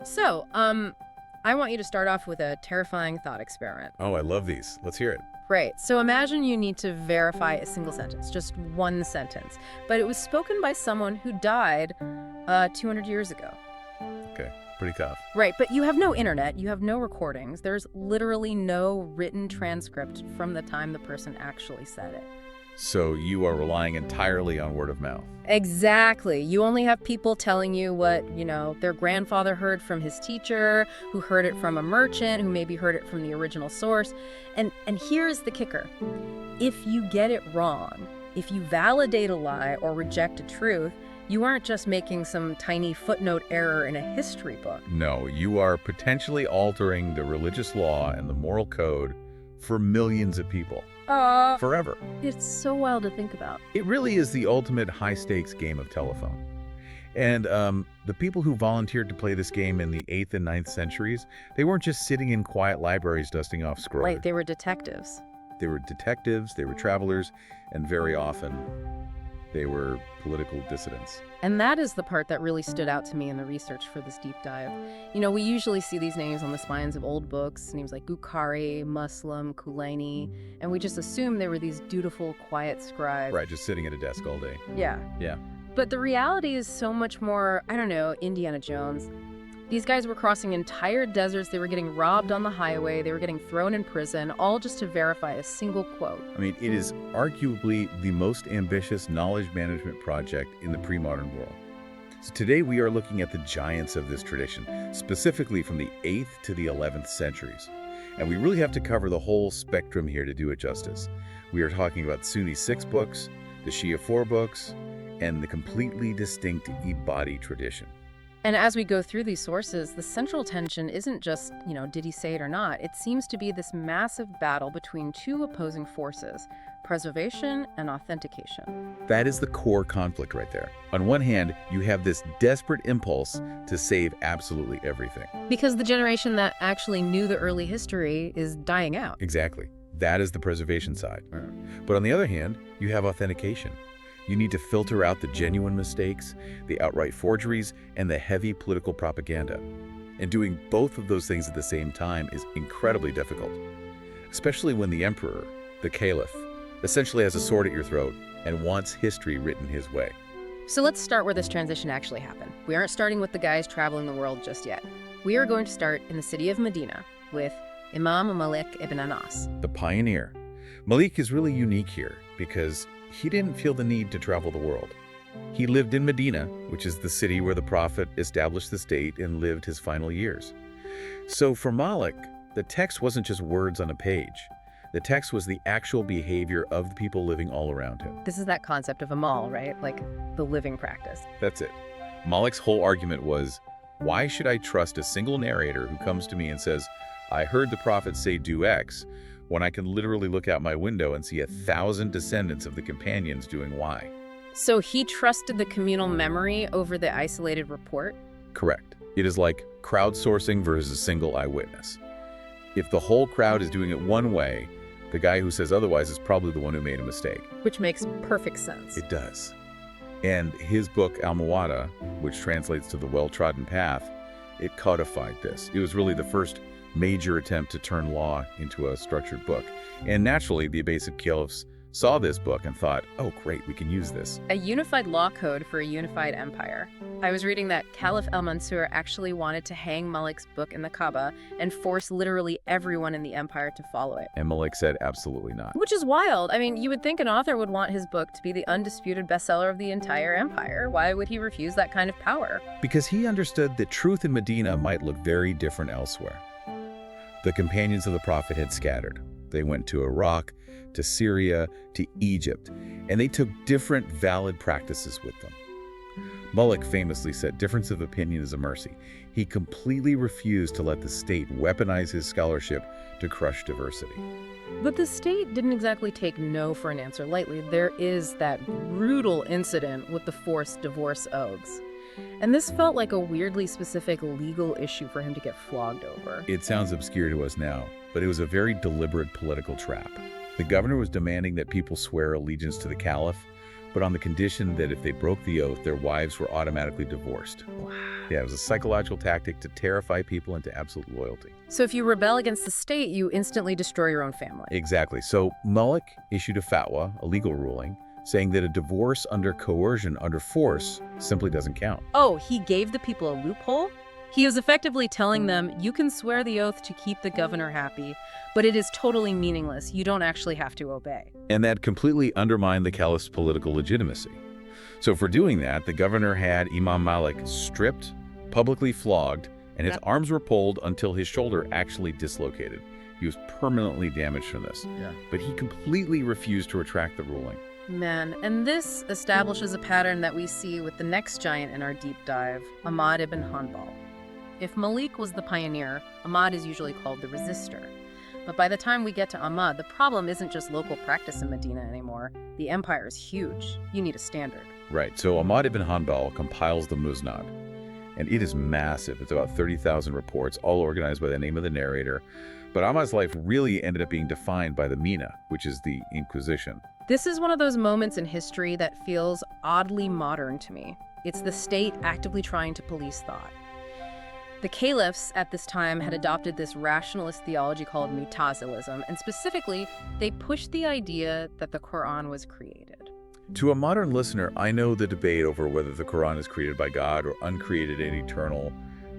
So, I want you to start off with a terrifying thought experiment. Oh, I love these. Let's hear it. Great. So imagine you need to verify a single sentence, just one sentence, but it was spoken by someone who died 200 years ago. Okay, pretty tough. Right, but you have no internet, you have no recordings, there's literally no written transcript from the time the person actually said it. So you are relying entirely on word of mouth. Exactly. You only have people telling you what, their grandfather heard from his teacher, who heard it from a merchant, who maybe heard it from the original source. And here's the kicker. If you get it wrong, if you validate a lie or reject a truth, you aren't just making some tiny footnote error in a history book. No, you are potentially altering the religious law and the moral code for millions of people. Forever. It's so wild to think about. It really is the ultimate high-stakes game of telephone. And the people who volunteered to play this game in the 8th and 9th centuries, they weren't just sitting in quiet libraries dusting off scrolls. Right, they were detectives. They were detectives, they were travelers, and very often they were political dissidents. And that is the part that really stood out to me in the research for this deep dive. We usually see these names on the spines of old books, names like Bukhari, Muslim, Kulaini, and we just assume they were these dutiful, quiet scribes. Right, just sitting at a desk all day. Yeah. Yeah. But the reality is so much more, Indiana Jones. These guys were crossing entire deserts, they were getting robbed on the highway, they were getting thrown in prison, all just to verify a single quote. I mean, it is arguably the most ambitious knowledge management project in the pre-modern world. So today we are looking at the giants of this tradition, specifically from the 8th to the 11th centuries. And we really have to cover the whole spectrum here to do it justice. We are talking about Sunni 6 books, the Shia 4 books, and the completely distinct Ibadi tradition. And as we go through these sources, the central tension isn't just, did he say it or not? It seems to be this massive battle between two opposing forces, preservation and authentication. That is the core conflict right there. On one hand, you have this desperate impulse to save absolutely everything. Because the generation that actually knew the early history is dying out. Exactly. That is the preservation side. But on the other hand, you have authentication. You need to filter out the genuine mistakes, the outright forgeries, and the heavy political propaganda. And doing both of those things at the same time is incredibly difficult, especially when the emperor, the caliph, essentially has a sword at your throat and wants history written his way. So let's start where this transition actually happened. We aren't starting with the guys traveling the world just yet. We are going to start in the city of Medina with Imam Malik ibn Anas. The pioneer. Malik is really unique here because he didn't feel the need to travel the world. He lived in Medina, which is the city where the Prophet established the state and lived his final years. So for Malik, the text wasn't just words on a page. The text was the actual behavior of the people living all around him. This is that concept of amal, right? Like the living practice. That's it. Malik's whole argument was, why should I trust a single narrator who comes to me and says, I heard the Prophet say do X, when I can literally look out my window and see 1,000 descendants of the companions doing Y. So he trusted the communal memory over the isolated report? Correct. It is like crowdsourcing versus a single eyewitness. If the whole crowd is doing it one way, the guy who says otherwise is probably the one who made a mistake. Which makes perfect sense. It does. And his book, Al-Muwatta, which translates to the well-trodden path, it codified this. It was really the first major attempt to turn law into a structured book. And naturally, the Abbasid caliphs saw this book and thought, oh great, we can use this. A unified law code for a unified empire. I was reading that Caliph al-Mansur actually wanted to hang Malik's book in the Kaaba and force literally everyone in the empire to follow it. And Malik said absolutely not. Which is wild. I mean, you would think an author would want his book to be the undisputed bestseller of the entire empire. Why would he refuse that kind of power? Because he understood that truth in Medina might look very different elsewhere. The companions of the Prophet had scattered. They went to Iraq, to Syria, to Egypt, and they took different valid practices with them. Malik famously said, difference of opinion is a mercy. He completely refused to let the state weaponize his scholarship to crush diversity. But the state didn't exactly take no for an answer lightly. There is that brutal incident with the forced divorce oaths. And this felt like a weirdly specific legal issue for him to get flogged over. It sounds obscure to us now, but it was a very deliberate political trap. The governor was demanding that people swear allegiance to the caliph, but on the condition that if they broke the oath, their wives were automatically divorced. Wow. Yeah, it was a psychological tactic to terrify people into absolute loyalty. So if you rebel against the state, you instantly destroy your own family. Exactly. So Malik issued a fatwa, a legal ruling, saying that a divorce under coercion, under force, simply doesn't count. Oh, he gave the people a loophole? He was effectively telling them, you can swear the oath to keep the governor happy, but it is totally meaningless. You don't actually have to obey. And that completely undermined the caliph's political legitimacy. So for doing that, the governor had Imam Malik stripped, publicly flogged, and his arms were pulled until his shoulder actually dislocated. He was permanently damaged from this. But he completely refused to retract the ruling. Man, and this establishes a pattern that we see with the next giant in our deep dive, Ahmad ibn Hanbal. If Malik was the pioneer, Ahmad is usually called the resistor. But by the time we get to Ahmad, the problem isn't just local practice in Medina anymore. The empire is huge. You need a standard. Right, so Ahmad ibn Hanbal compiles the Musnad, and it is massive. It's about 30,000 reports, all organized by the name of the narrator. But Ahmad's life really ended up being defined by the Mina, which is the Inquisition. This is one of those moments in history that feels oddly modern to me. It's the state actively trying to police thought. The caliphs at this time had adopted this rationalist theology called Mutazilism, and specifically, they pushed the idea that the Quran was created. To a modern listener, I know the debate over whether the Quran is created by God or uncreated and eternal.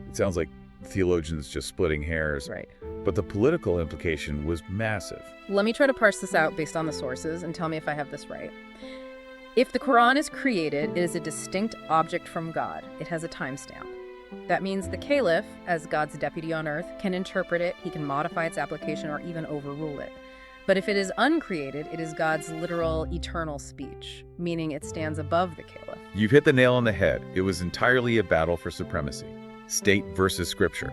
It sounds like theologians just splitting hairs. Right. But the political implication was massive. Let me try to parse this out based on the sources and tell me if I have this right. If the Quran is created, it is a distinct object from God. It has a timestamp. That means the caliph, as God's deputy on earth, can interpret it, he can modify its application, or even overrule it. But if it is uncreated, it is God's literal eternal speech, meaning it stands above the caliph. You've hit the nail on the head. It was entirely a battle for supremacy. State versus scripture.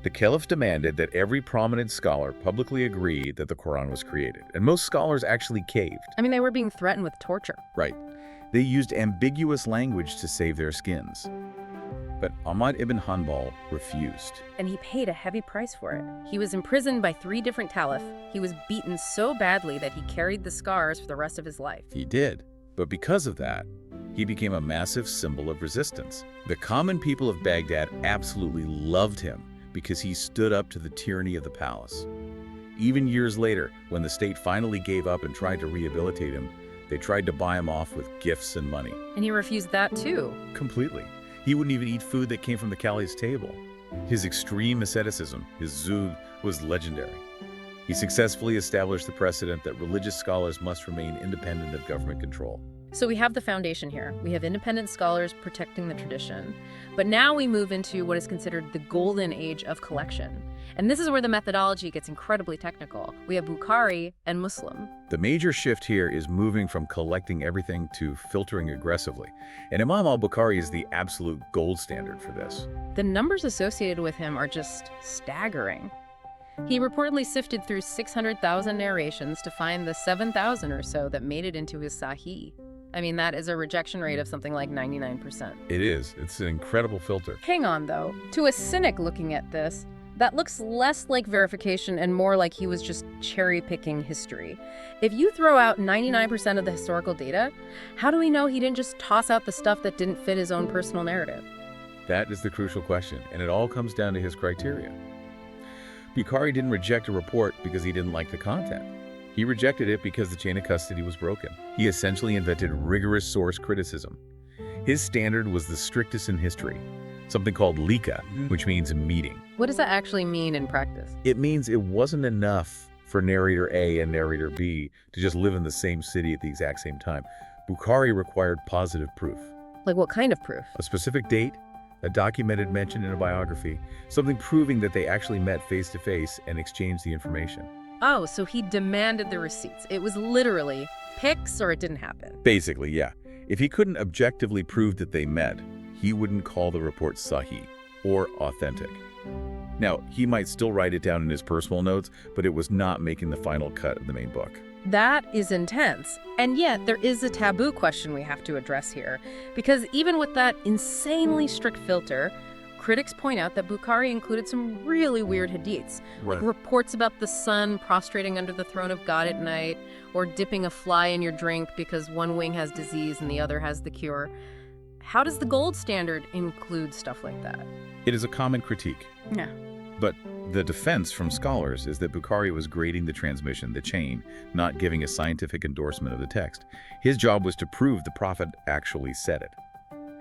The caliph demanded that every prominent scholar publicly agree that the Quran was created, and most scholars actually caved. I mean, they were being threatened with torture. Right. They used ambiguous language to save their skins. But Ahmad ibn Hanbal refused. And he paid a heavy price for it. He was imprisoned by 3 different caliphs. He was beaten so badly that he carried the scars for the rest of his life. He did. But because of that, he became a massive symbol of resistance. The common people of Baghdad absolutely loved him because he stood up to the tyranny of the palace. Even years later, when the state finally gave up and tried to rehabilitate him, they tried to buy him off with gifts and money. And he refused that too. Completely. He wouldn't even eat food that came from the caliph's table. His extreme asceticism, his zuhd, was legendary. He successfully established the precedent that religious scholars must remain independent of government control. So we have the foundation here. We have independent scholars protecting the tradition. But now we move into what is considered the golden age of collection. And this is where the methodology gets incredibly technical. We have Bukhari and Muslim. The major shift here is moving from collecting everything to filtering aggressively. And Imam al-Bukhari is the absolute gold standard for this. The numbers associated with him are just staggering. He reportedly sifted through 600,000 narrations to find the 7,000 or so that made it into his Sahih. I mean, that is a rejection rate of something like 99%. It is. It's an incredible filter. Hang on, though. To a cynic looking at this, that looks less like verification and more like he was just cherry-picking history. If you throw out 99% of the historical data, how do we know he didn't just toss out the stuff that didn't fit his own personal narrative? That is the crucial question, and it all comes down to his criteria. Bukhari didn't reject a report because he didn't like the content. He rejected it because the chain of custody was broken. He essentially invented rigorous source criticism. His standard was the strictest in history, something called lika, which means meeting. What does that actually mean in practice? It means it wasn't enough for narrator A and narrator B to just live in the same city at the exact same time. Bukhari required positive proof. Like what kind of proof? A specific date, a documented mention in a biography, something proving that they actually met face-to-face and exchanged the information. Oh, so he demanded the receipts. It was literally pics or it didn't happen. Basically, yeah. If he couldn't objectively prove that they met, he wouldn't call the report sahih or authentic. Now, he might still write it down in his personal notes, but it was not making the final cut of the main book. That is intense. And yet, there is a taboo question we have to address here. Because even with that insanely strict filter, critics point out that Bukhari included some really weird hadiths. Like reports about the sun prostrating under the throne of God at night, or dipping a fly in your drink because one wing has disease and the other has the cure. How does the gold standard include stuff like that? It is a common critique. Yeah. But the defense from scholars is that Bukhari was grading the transmission, the chain, not giving a scientific endorsement of the text. His job was to prove the prophet actually said it.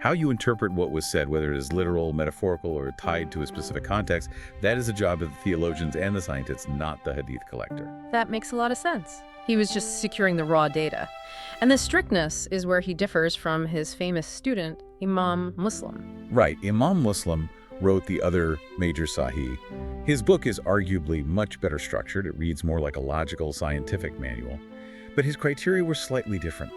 How you interpret what was said, whether it is literal, metaphorical, or tied to a specific context, that is the job of the theologians and the scientists, not the hadith collector. That makes a lot of sense. He was just securing the raw data. And the strictness is where he differs from his famous student, Imam Muslim. Right, Imam Muslim wrote the other major Sahih. His book is arguably much better structured. It reads more like a logical, scientific manual. But his criteria were slightly different.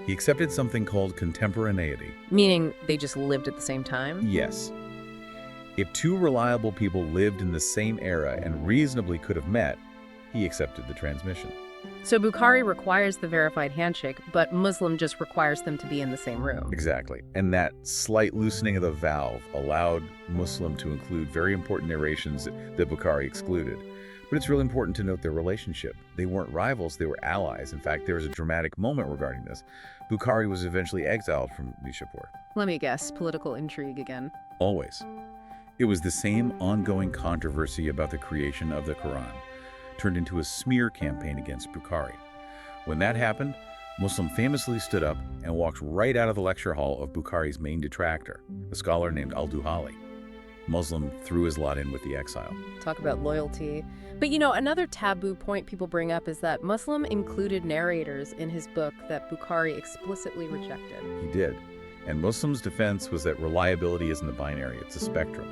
He accepted something called contemporaneity. Meaning they just lived at the same time? Yes. If two reliable people lived in the same era and reasonably could have met, he accepted the transmission. So Bukhari requires the verified handshake, but Muslim just requires them to be in the same room. Exactly. And that slight loosening of the valve allowed Muslim to include very important narrations that Bukhari excluded. But it's really important to note their relationship. They weren't rivals, they were allies. In fact, there was a dramatic moment regarding this. Bukhari was eventually exiled from Nishapur. Let me guess, political intrigue again. Always. It was the same ongoing controversy about the creation of the Quran, turned into a smear campaign against Bukhari. When that happened, Muslim famously stood up and walked right out of the lecture hall of Bukhari's main detractor, a scholar named al-Duhali. Muslim threw his lot in with the exile. Talk about loyalty. But you know, another taboo point people bring up is that Muslim included narrators in his book that Bukhari explicitly rejected. He did. And Muslim's defense was that reliability isn't a binary, it's a spectrum.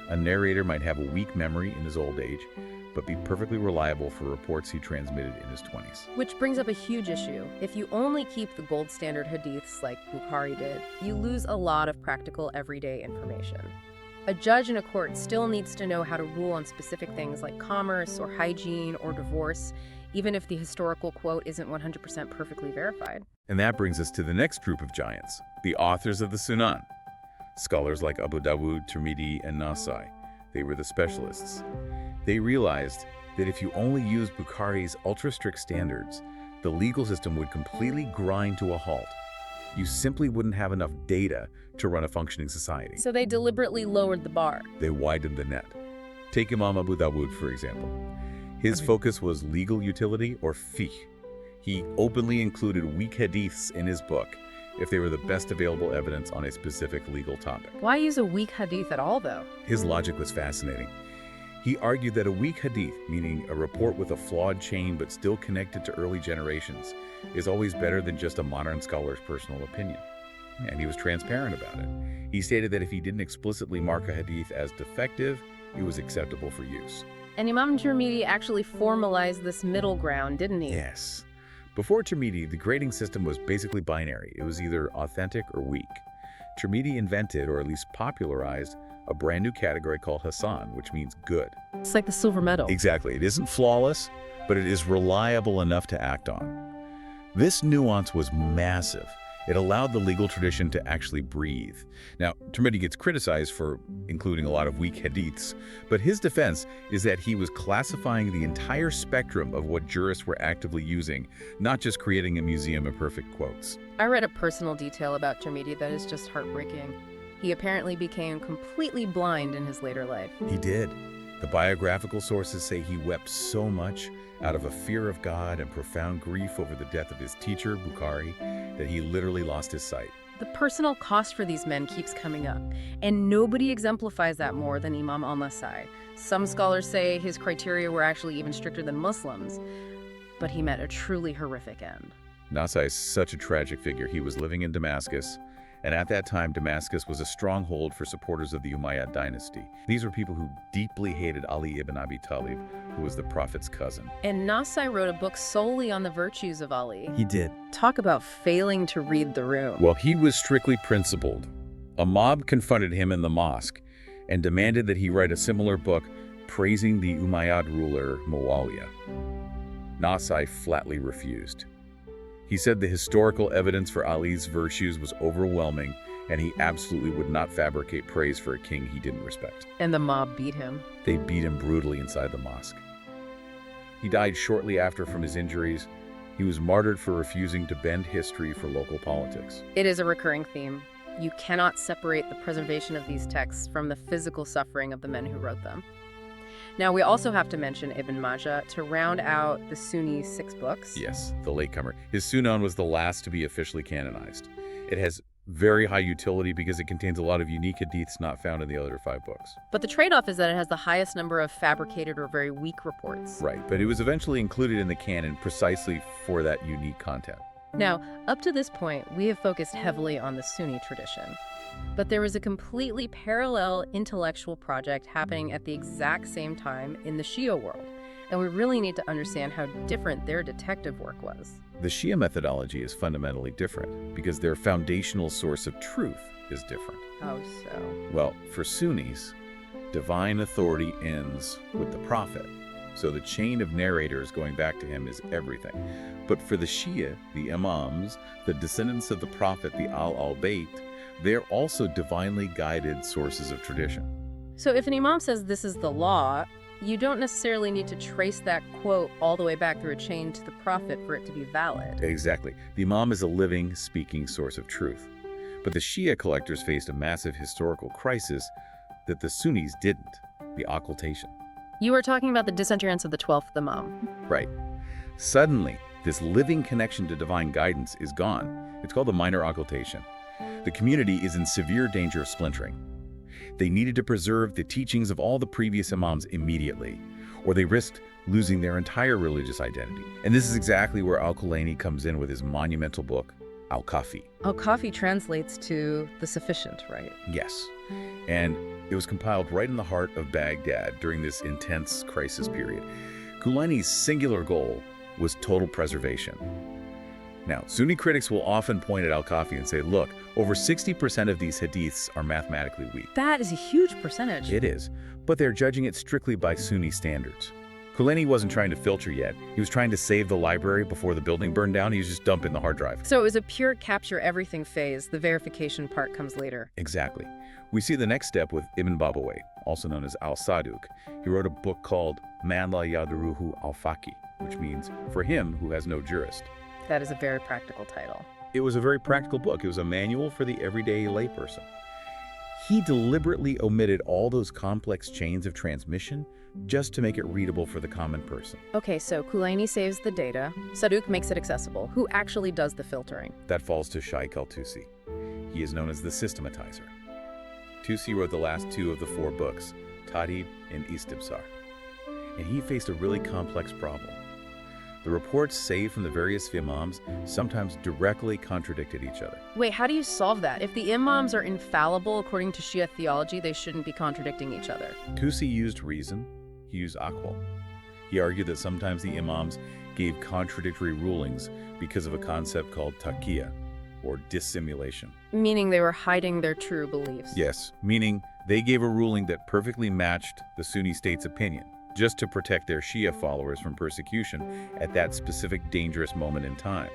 A narrator might have a weak memory in his old age, but be perfectly reliable for reports he transmitted in his 20s. Which brings up a huge issue. If you only keep the gold standard hadiths like Bukhari did, you lose a lot of practical everyday information. A judge in a court still needs to know how to rule on specific things like commerce or hygiene or divorce, even if the historical quote isn't 100% perfectly verified. And that brings us to the next group of giants, the authors of the Sunan. Scholars like Abu Dawud, Tirmidhi, and Nasai. They were the specialists. They realized that if you only used Bukhari's ultra-strict standards, the legal system would completely grind to a halt. You simply wouldn't have enough data to run a functioning society. So they deliberately lowered the bar. They widened the net. Take Imam Abu Dawud, for example. His focus was legal utility or fiqh. He openly included weak hadiths in his book if they were the best available evidence on a specific legal topic. Why use a weak hadith at all, though? His logic was fascinating. He argued that a weak hadith, meaning a report with a flawed chain but still connected to early generations, is always better than just a modern scholar's personal opinion. And he was transparent about it. He stated that if he didn't explicitly mark a hadith as defective, it was acceptable for use. And Imam Tirmidhi actually formalized this middle ground, didn't he? Yes. Before Tirmidhi, the grading system was basically binary. It was either authentic or weak. Tirmidhi invented, or at least popularized, a brand new category called Hasan, which means good. It's like the silver medal. Exactly. It isn't flawless, but it is reliable enough to act on. This nuance was massive. It allowed the legal tradition to actually breathe. Now, Tirmidhi gets criticized for including a lot of weak hadiths, but his defense is that he was classifying the entire spectrum of what jurists were actively using, not just creating a museum of perfect quotes. I read a personal detail about Tirmidhi that is just heartbreaking. He apparently became completely blind in his later life. He did. The biographical sources say he wept so much out of a fear of God and profound grief over the death of his teacher, Bukhari, that he literally lost his sight. The personal cost for these men keeps coming up, and nobody exemplifies that more than Imam al-Nasai. Some scholars say his criteria were actually even stricter than Muslims, but he met a truly horrific end. Nasai is such a tragic figure. He was living in Damascus, and at that time, Damascus was a stronghold for supporters of the Umayyad dynasty. These were people who deeply hated Ali ibn Abi Talib, who was the Prophet's cousin. And Nasai wrote a book solely on the virtues of Ali. He did. Talk about failing to read the room. Well, he was strictly principled. A mob confronted him in the mosque and demanded that he write a similar book praising the Umayyad ruler Muawiyah. Nasai flatly refused. He said the historical evidence for Ali's virtues was overwhelming, and he absolutely would not fabricate praise for a king he didn't respect. And the mob beat him. They beat him brutally inside the mosque. He died shortly after from his injuries. He was martyred for refusing to bend history for local politics. It is a recurring theme. You cannot separate the preservation of these texts from the physical suffering of the men who wrote them. Now, we also have to mention Ibn Majah to round out the Sunni 6 books. Yes, the latecomer. His Sunan was the last to be officially canonized. It has very high utility because it contains a lot of unique hadiths not found in the other 5 books. But the trade-off is that it has the highest number of fabricated or very weak reports. Right, but it was eventually included in the canon precisely for that unique content. Now, up to this point, we have focused heavily on the Sunni tradition. But there was a completely parallel intellectual project happening at the exact same time in the Shia world. And we really need to understand how different their detective work was. The Shia methodology is fundamentally different because their foundational source of truth is different. How so? Well, for Sunnis, divine authority ends with the prophet. So the chain of narrators going back to him is everything. But for the Shia, the Imams, the descendants of the prophet, the Al-Bayt, they're also divinely guided sources of tradition. So if an imam says this is the law, you don't necessarily need to trace that quote all the way back through a chain to the prophet for it to be valid. Exactly. The imam is a living, speaking source of truth. But the Shia collectors faced a massive historical crisis that the Sunnis didn't, the occultation. You were talking about the disappearance of the 12th imam. Right. Suddenly, this living connection to divine guidance is gone. It's called the minor occultation. The community is in severe danger of splintering. They needed to preserve the teachings of all the previous imams immediately, or they risked losing their entire religious identity. And this is exactly where Al-Kulaini comes in with his monumental book, Al-Kafi. Al-Kafi translates to the sufficient, right? Yes. And it was compiled right in the heart of Baghdad during this intense crisis period. Kulaini's singular goal was total preservation. Now, Sunni critics will often point at Al-Kafi and say, look, over 60% of these hadiths are mathematically weak. That is a huge percentage. It is, but they're judging it strictly by Sunni standards. Kulaini wasn't trying to filter yet. He was trying to save the library before the building burned down. He was just dumping the hard drive. So it was a pure capture everything phase. The verification part comes later. Exactly. We see the next step with Ibn Babawayh, also known as Al-Saduq. He wrote a book called Man la yadruhu al-Faqih, which means for him who has no jurist. That is a very practical title. It was a very practical book. It was a manual for the everyday layperson. He deliberately omitted all those complex chains of transmission just to make it readable for the common person. Okay, so Kulaini saves the data. Saduq makes it accessible. Who actually does the filtering? That falls to Shaykh al-Tusi. He is known as the systematizer. Tusi wrote the last 2 of the 4 books, Tahdhib and Istibsar. And he faced a really complex problem. The reports saved from the various imams sometimes directly contradicted each other. Wait, how do you solve that? If the imams are infallible according to Shia theology, they shouldn't be contradicting each other. Tusi used reason. He used aqwal. He argued that sometimes the imams gave contradictory rulings because of a concept called taqiyya, or dissimulation. Meaning they were hiding their true beliefs. Yes, meaning they gave a ruling that perfectly matched the Sunni state's opinion, just to protect their Shia followers from persecution at that specific dangerous moment in time.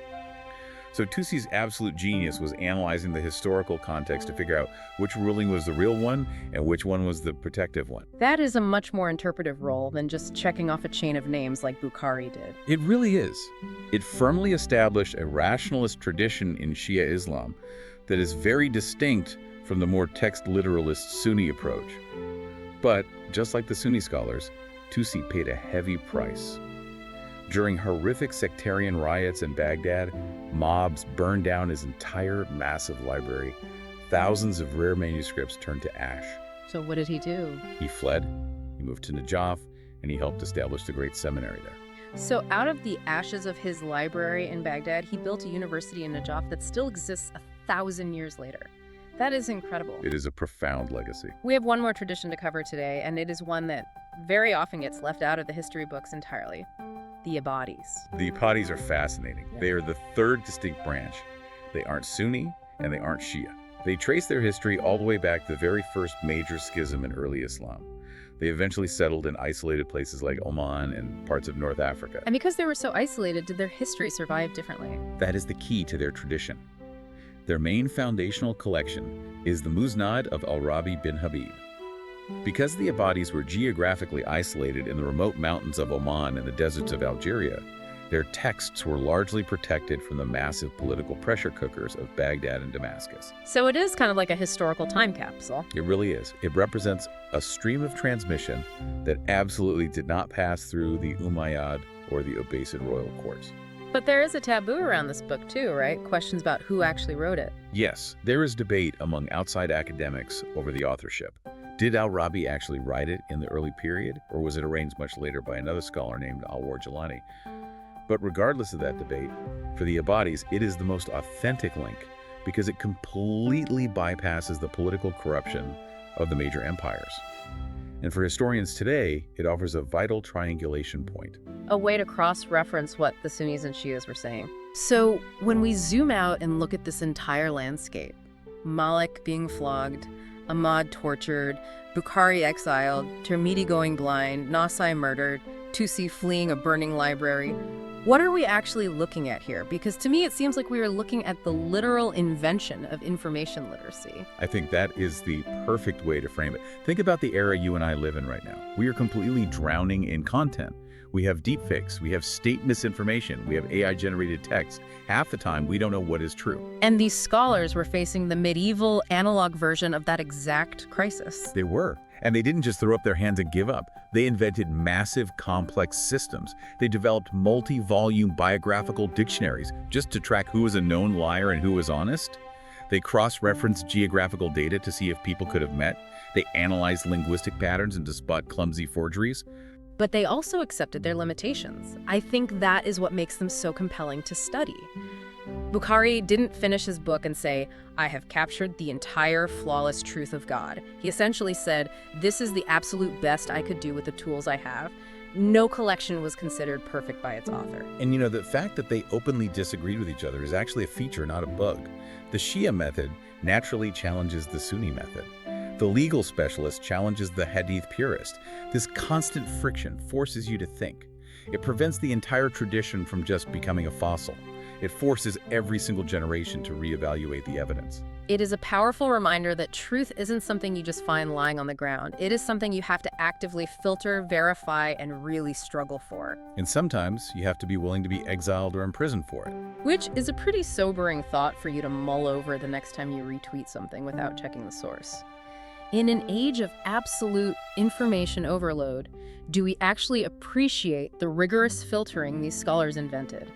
So Tusi's absolute genius was analyzing the historical context to figure out which ruling was the real one and which one was the protective one. That is a much more interpretive role than just checking off a chain of names like Bukhari did. It really is. It firmly established a rationalist tradition in Shia Islam that is very distinct from the more text-literalist Sunni approach. But, just like the Sunni scholars, Tusi paid a heavy price. During horrific sectarian riots in Baghdad, mobs burned down his entire massive library. Thousands of rare manuscripts turned to ash. So what did he do? He fled, he moved to Najaf, and he helped establish the great seminary there. So out of the ashes of his library in Baghdad, he built a university in Najaf that still exists 1,000 years later. That is incredible. It is a profound legacy. We have one more tradition to cover today, and it is one that very often gets left out of the history books entirely. The Ibadis. The Ibadis are fascinating. They are the third distinct branch. They aren't Sunni, and they aren't Shia. They trace their history all the way back to the very first major schism in early Islam. They eventually settled in isolated places like Oman and parts of North Africa. And because they were so isolated, did their history survive differently? That is the key to their tradition. Their main foundational collection is the Musnad of Al-Rabi bin Habib. Because the Ibadis were geographically isolated in the remote mountains of Oman and the deserts of Algeria, Their texts were largely protected from the massive political pressure cookers of Baghdad and Damascus. So it is kind of like a historical time capsule. It really is. It represents a stream of transmission that absolutely did not pass through the Umayyad or the Abbasid royal courts. But there is a taboo around this book too, right? Questions about who actually wrote it. Yes, there is debate among outside academics over the authorship. Did al-Rabi actually write it in the early period, or was it arranged much later by another scholar named al-Warjalani? But regardless of that debate, for the Ibadis, it is the most authentic link because it completely bypasses the political corruption of the major empires. And for historians today, it offers a vital triangulation point. A way to cross-reference what the Sunnis and Shias were saying. So when we zoom out and look at this entire landscape, Malik being flogged, Ahmad tortured, Bukhari exiled, Tirmidhi going blind, Nasai murdered, Tusi fleeing a burning library, what are we actually looking at here? Because to me, it seems like we are looking at the literal invention of information literacy. I think that is the perfect way to frame it. Think about the era you and I live in right now. We are completely drowning in content. We have deepfakes, we have state misinformation, we have AI-generated text. Half the time, we don't know what is true. And these scholars were facing the medieval analog version of that exact crisis. They were. And they didn't just throw up their hands and give up. They invented massive, complex systems. They developed multi-volume biographical dictionaries just to track who was a known liar and who was honest. They cross-referenced geographical data to see if people could have met. They analyzed linguistic patterns and to spot clumsy forgeries. But they also accepted their limitations. I think that is what makes them so compelling to study. Bukhari didn't finish his book and say, I have captured the entire flawless truth of God. He essentially said, this is the absolute best I could do with the tools I have. No collection was considered perfect by its author. And the fact that they openly disagreed with each other is actually a feature, not a bug. The Shia method naturally challenges the Sunni method. The legal specialist challenges the Hadith purist. This constant friction forces you to think. It prevents the entire tradition from just becoming a fossil. It forces every single generation to reevaluate the evidence. It is a powerful reminder that truth isn't something you just find lying on the ground. It is something you have to actively filter, verify, and really struggle for. And sometimes you have to be willing to be exiled or imprisoned for it. Which is a pretty sobering thought for you to mull over the next time you retweet something without checking the source. In an age of absolute information overload, do we actually appreciate the rigorous filtering these scholars invented?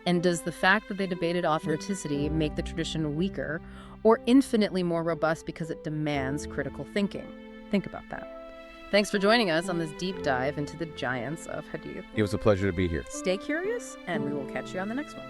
And does the fact that they debated authenticity make the tradition weaker or infinitely more robust because it demands critical thinking? Think about that. Thanks for joining us on this deep dive into the giants of Hadith. It was a pleasure to be here. Stay curious, and we will catch you on the next one.